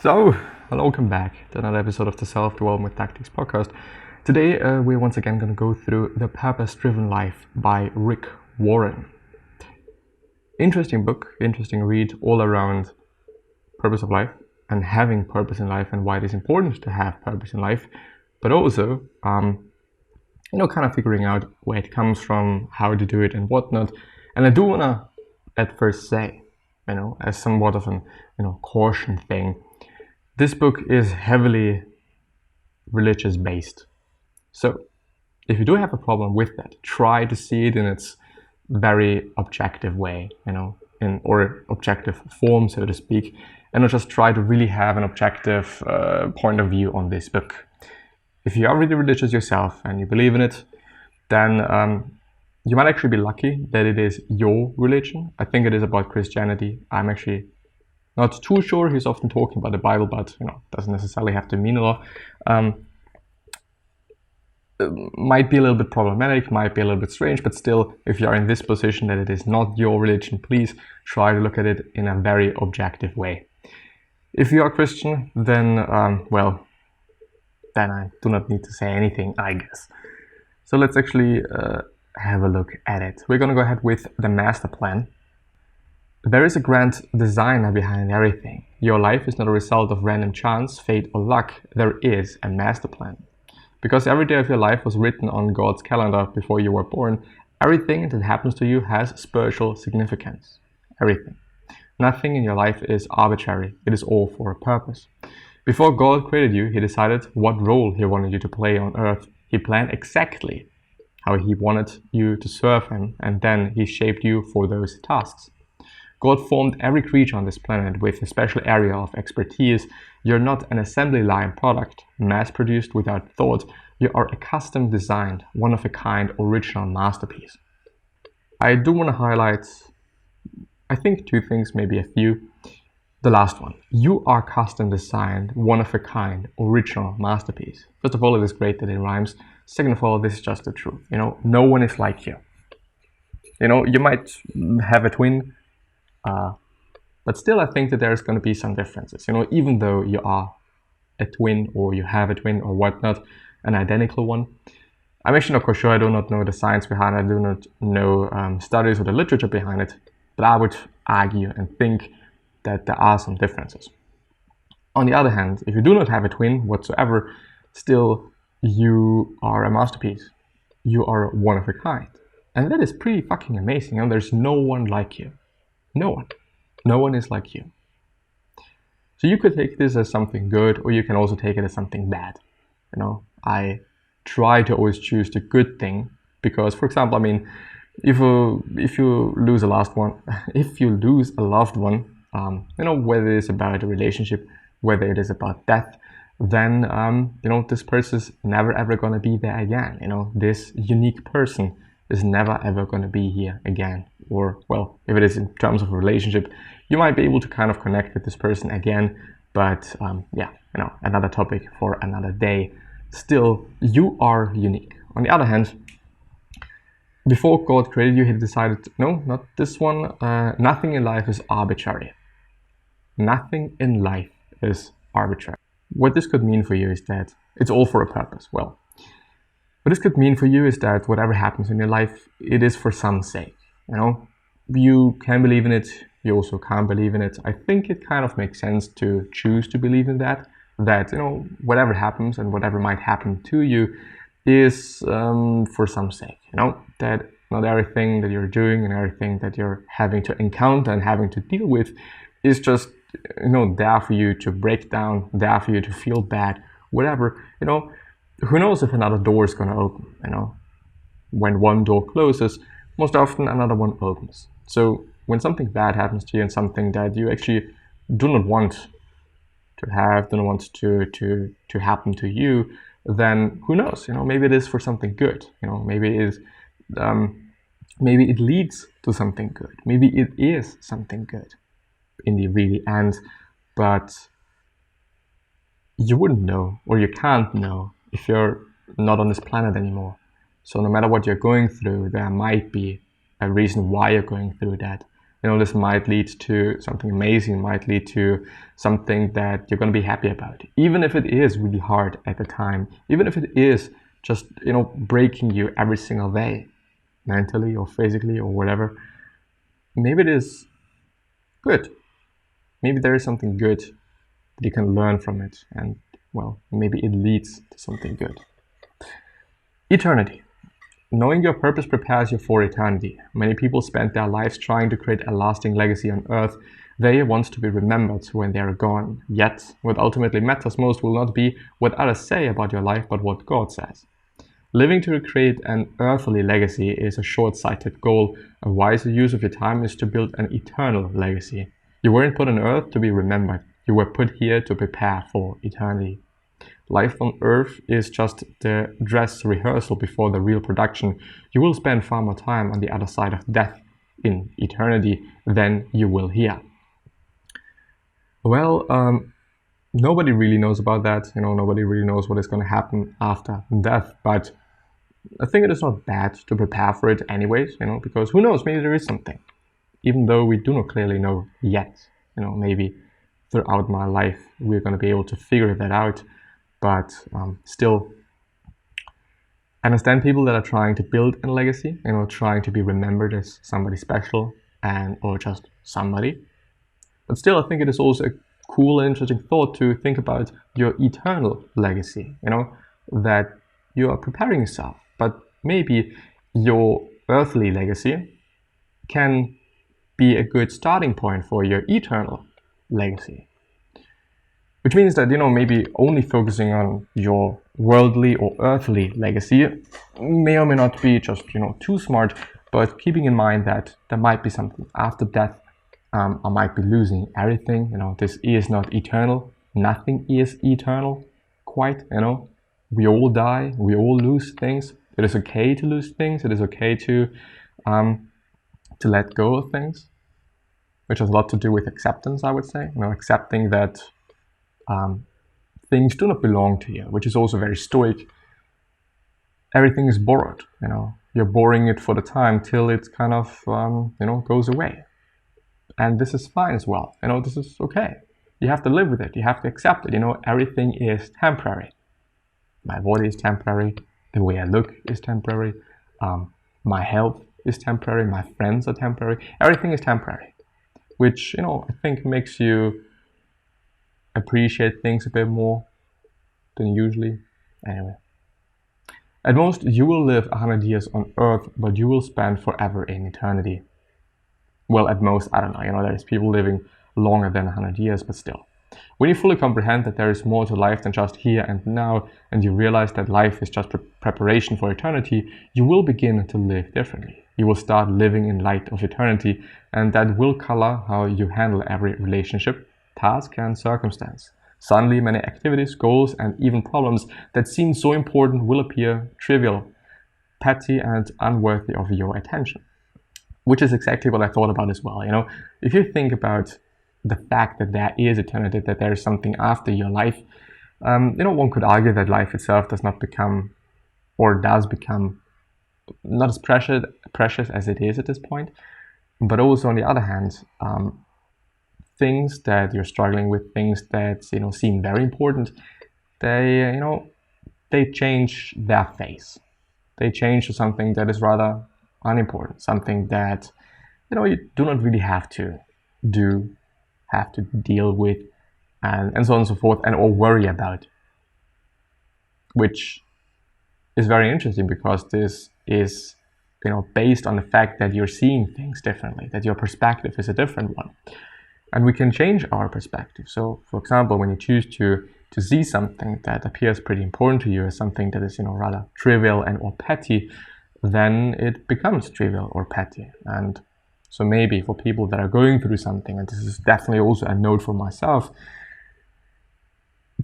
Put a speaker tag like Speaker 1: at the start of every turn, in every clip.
Speaker 1: So, welcome back to another episode of the Self-Development Tactics podcast. Today, we're once again going to go through The Purpose-Driven Life by Rick Warren. Interesting book, interesting read all around purpose of life and having purpose in life and why it is important to have purpose in life, but also, kind of figuring out where it comes from, how to do it and whatnot. And I do want to at first say, as somewhat of an, caution thing, this book is heavily religious based. So if you do have a problem with that, try to see it in its very objective way, or objective form, so to speak, and not just try to really have an objective point of view on this book. If you are really religious yourself and you believe in it, then you might actually be lucky that it is your religion. I think it is about Christianity. I'm actually not too sure. He's often talking about the Bible, but doesn't necessarily have to mean a lot. Might be a little bit problematic, might be a little bit strange, but still, if you are in this position that it is not your religion, please try to look at it in a very objective way. If you are Christian, then, then I do not need to say anything, I guess. So let's actually have a look at it. We're going to go ahead with the master plan. There is a grand designer behind everything. Your life is not a result of random chance, fate, or luck. There is a master plan. Because every day of your life was written on God's calendar before you were born, everything that happens to you has spiritual significance. Everything. Nothing in your life is arbitrary. It is all for a purpose. Before God created you, He decided what role He wanted you to play on earth. He planned exactly how He wanted you to serve Him, and then He shaped you for those tasks. God formed every creature on this planet with a special area of expertise. You're not an assembly line product, mass-produced without thought. You are a custom designed, one-of-a-kind, original masterpiece. I do want to highlight, I think, two things, maybe a few. The last one. You are custom designed, one-of-a-kind, original masterpiece. First of all, it is great that it rhymes. Second of all, this is just the truth. No one is like you. You might have a twin, but still I think that there's going to be some differences. Even though you are a twin or you have a twin or whatnot, an identical one. I'm actually not quite sure. I do not know the science behind it. I do not know studies or the literature behind it, but I would argue and think that there are some differences. On the other hand, if you do not have a twin whatsoever, still you are a masterpiece. You are one of a kind. And that is pretty fucking amazing. There's no one like you. No one. No one is like you. So you could take this as something good, or you can also take it as something bad. I try to always choose the good thing because, for example, if you lose a loved one, whether it is about a relationship, whether it is about death, then this person is never ever going to be there again. This unique person is never ever going to be here again. Or, well, if it is in terms of a relationship, you might be able to kind of connect with this person again, but another topic for another day. Still, you are unique. On the other hand, before God created you, He decided, no, not this one. Nothing in life is arbitrary. Nothing in life is arbitrary. What this could mean for you is that it's all for a purpose. Well, what this could mean for you is that whatever happens in your life, it is for some sake. You can believe in it. You also can't believe in it. I think it kind of makes sense to choose to believe in that whatever happens and whatever might happen to you is for some sake. That not everything that you're doing and everything that you're having to encounter and having to deal with is just there for you to break down, there for you to feel bad, whatever. Who knows if another door is going to open. When one door closes, most often another one opens. So when something bad happens to you and something that you actually do not want to have, do not want to happen to you, then who knows? Maybe it is for something good. Maybe it leads to something good. Maybe it is something good in the really end, but you wouldn't know, or you can't know, if you're not on this planet anymore. So no matter what you're going through, there might be a reason why you're going through that. You know, this might lead to something amazing, might lead to something that you're going to be happy about, even if it is really hard at the time, even if it is just, you know, breaking you every single day, mentally or physically or whatever. Maybe it is good. Maybe there is something good that you can learn from it, and well, maybe it leads to something good. Eternity. Knowing your purpose prepares you for eternity. Many people spend their lives trying to create a lasting legacy on Earth. They want to be remembered when they are gone. Yet, what ultimately matters most will not be what others say about your life, but what God says. Living to create an earthly legacy is a short-sighted goal. A wiser use of your time is to build an eternal legacy. You weren't put on Earth to be remembered. You were put here to prepare for eternity. Life on Earth is just the dress rehearsal before the real production. You will spend far more time on the other side of death in eternity than you will here. Well, nobody really knows about that. You know, nobody really knows what is going to happen after death. But I think it is not bad to prepare for it anyways, you know, because who knows, maybe there is something. Even though we do not clearly know yet, you know, maybe throughout my life we're going to be able to figure that out. But still, I understand people that are trying to build a legacy, you know, trying to be remembered as somebody special and or just somebody. But still, I think it is also a cool and interesting thought to think about your eternal legacy, you know, that you are preparing yourself. But maybe your earthly legacy can be a good starting point for your eternal legacy. Which means that, you know, maybe only focusing on your worldly or earthly legacy may or may not be just, you know, too smart, but keeping in mind that there might be something after death. I might be losing everything, you know, this is not eternal. Nothing is eternal, quite, you know. We all die, we all lose things. It is okay to lose things. It is okay to let go of things, which has a lot to do with acceptance, I would say. You know, accepting that things do not belong to you, which is also very stoic. Everything is borrowed, you know. You're borrowing it for the time till it kind of, you know, goes away. And this is fine as well. You know, this is okay. You have to live with it. You have to accept it. You know, everything is temporary. My body is temporary. The way I look is temporary. My health is temporary. My friends are temporary. Everything is temporary, which, you know, I think makes you appreciate things a bit more than usually. Anyway, at most you will live 100 years on Earth, but you will spend forever in eternity. Well, at most, I don't know, you know, there's people living longer than 100 years, but still. When you fully comprehend that there is more to life than just here and now, and you realize that life is just preparation for eternity, you will begin to live differently. You will start living in light of eternity, and that will color how you handle every relationship, task, and circumstance. Suddenly, many activities, goals, and even problems that seem so important will appear trivial, petty, and unworthy of your attention. Which is exactly what I thought about as well. You know, if you think about the fact that there is eternity, that there is something after your life, you know, one could argue that life itself does not become, or does become, not as precious as it is at this point. But also, on the other hand, things that you're struggling with, things that, you know, seem very important, they, you know, they change their face. They change to something that is rather unimportant, something that, you know, you do not really have to deal with, and so on and so forth, and or worry about. Which is very interesting, because this is, you know, based on the fact that you're seeing things differently, that your perspective is a different one. And we can change our perspective. So, for example, when you choose to see something that appears pretty important to you as something that is, you know, rather trivial and or petty, then it becomes trivial or petty. And so maybe for people that are going through something, and this is definitely also a note for myself,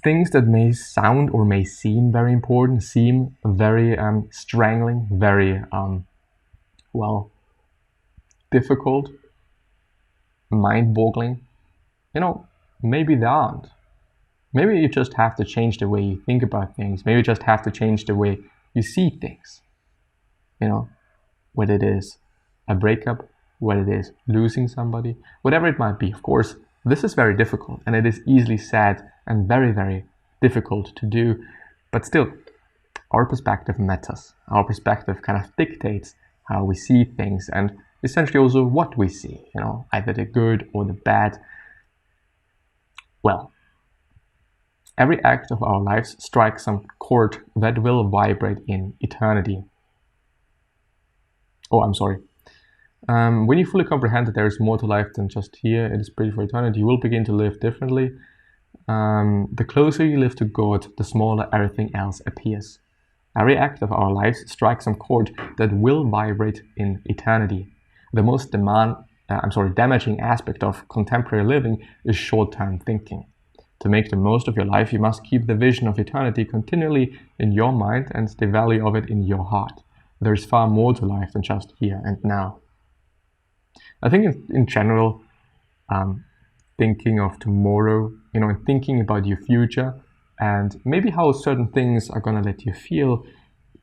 Speaker 1: things that may sound or may seem very important, seem very strangling, very, well, difficult, mind-boggling, you know, maybe they aren't. Maybe you just have to change the way you think about things. Maybe you just have to change the way you see things. You know, whether it is a breakup, whether it is losing somebody, whatever it might be. Of course, this is very difficult, and it is easily said and very, very difficult to do, but still, our perspective matters. Our perspective kind of dictates how we see things, and essentially also what we see, either the good or the bad. Well, every act of our lives strikes some chord that will vibrate in eternity. Oh, I'm sorry. When you fully comprehend that there is more to life than just here, it is pretty for eternity, you will begin to live differently. The closer you live to God, the smaller everything else appears. Every act of our lives strikes some chord that will vibrate in eternity. The most damaging aspect of contemporary living is short-term thinking. To make the most of your life, you must keep the vision of eternity continually in your mind and the value of it in your heart. There is far more to life than just here and now. I think in general, thinking of tomorrow, and thinking about your future and maybe how certain things are going to let you feel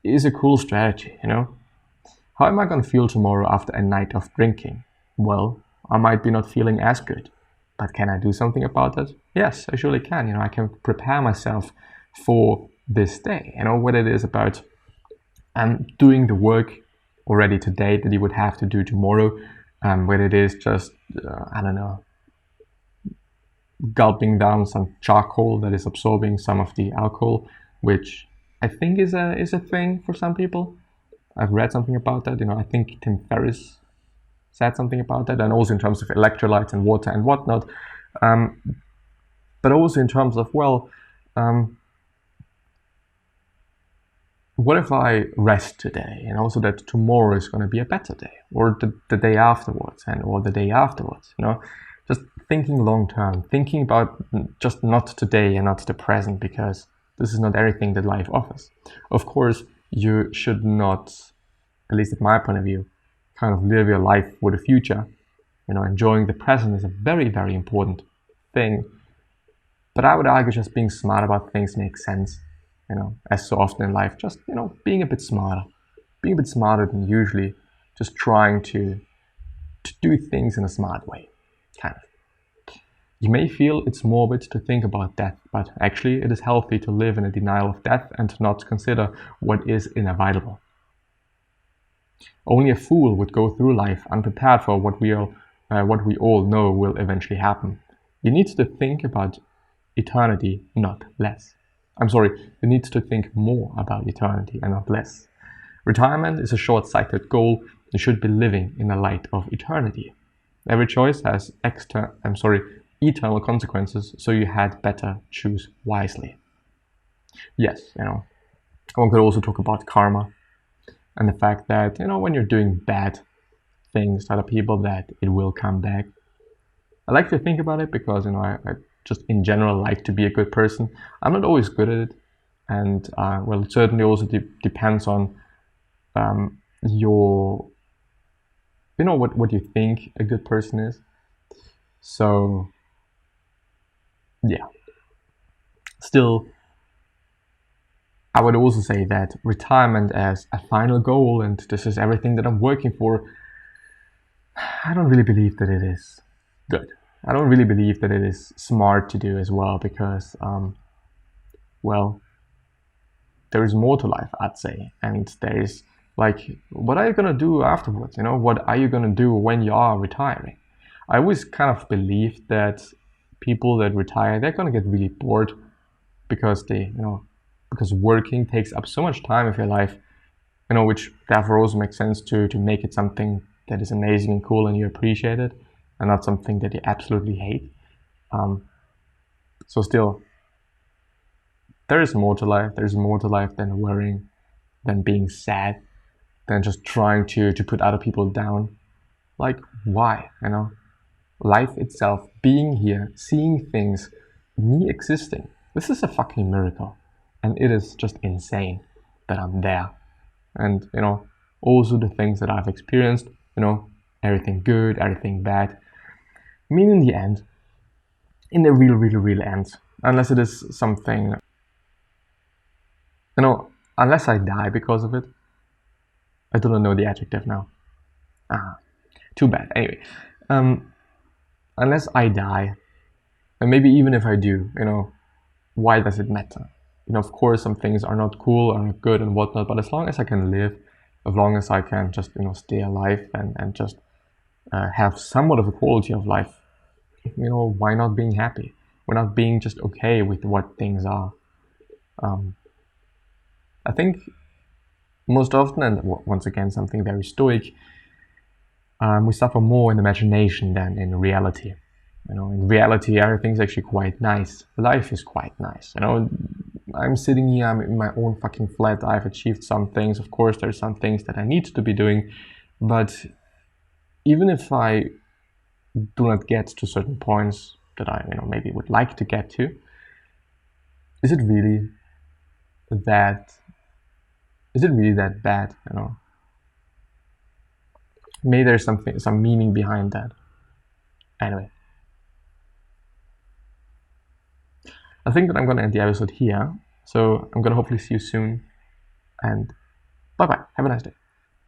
Speaker 1: is a cool strategy, How am I going to feel tomorrow after a night of drinking? Well, I might be not feeling as good. But can I do something about that? Yes, I surely can. I can prepare myself for this day. What it is about doing the work already today that you would have to do tomorrow. Whether it is just, gulping down some charcoal that is absorbing some of the alcohol, which I think is a thing for some people. I've read something about that. I think Tim Ferriss said something about that, and also in terms of electrolytes and water and whatnot, but also in terms of, what if I rest today, so that tomorrow is going to be a better day, or the day afterwards, or the day afterwards, just thinking long term, thinking about just not today and not the present, because this is not everything that life offers. Of course, you should not, at least at my point of view, kind of live your life for the future. Enjoying the present is a very, very important thing. But I would argue just being smart about things makes sense, as so often in life, just, being a bit smarter than usually, just trying to do things in a smart way, kind of. You may feel it's morbid to think about death, but actually it is healthy to live in a denial of death and to not consider what is inevitable. Only a fool would go through life unprepared for what we all know will eventually happen. You need to think about eternity, not less. You need to think more about eternity and not less. Retirement is a short-sighted goal. You should be living in the light of eternity. Every choice has eternal consequences, so you had better choose wisely. Yes, one could also talk about karma and the fact that, when you're doing bad things to other people, that it will come back. I like to think about it because, I just in general like to be a good person. I'm not always good at it, and it certainly also depends on your, what you think a good person is. So yeah, still, I would also say that retirement as a final goal, and this is everything that I'm working for, I don't really believe that it is good. I don't really believe that it is smart to do as well, because, there is more to life, I'd say. And there is, what are you going to do afterwards? What are you going to do when you are retiring? I always kind of believe that people that retire, they're going to get really bored because because working takes up so much time of your life, which therefore also makes sense to make it something that is amazing and cool and you appreciate it, and not something that you absolutely hate. So still, there is more to life. There's more to life than worrying, than being sad, than just trying to put other people down. Why? Life itself, being here, seeing things, me existing. This is a fucking miracle. And it is just insane that I'm there. And, also the things that I've experienced, everything good, everything bad. I mean, in the end, in the real end, unless it is something, unless I die because of it, I don't know the adjective now. Too bad. Anyway, unless I die, and maybe even if I do, you know, why does it matter? You know, of course, some things are not cool, are not good, and whatnot. But as long as I can live, as long as I can just, you know, stay alive and just have somewhat of a quality of life, you know, why not being happy? Why not being just okay with what things are? I think most often, and once again, something very stoic, we suffer more in imagination than in reality. You know, in reality, everything's actually quite nice. Life is quite nice. You know, I'm sitting here, I'm in my own fucking flat. I've achieved some things. Of course, there's some things that I need to be doing, but even if I do not get to certain points that I, you know, maybe would like to get to, is it really that bad? You know, maybe there's some meaning behind that. Anyway, I think that I'm gonna end the episode here. So I'm gonna hopefully see you soon, and bye bye. Have a nice day.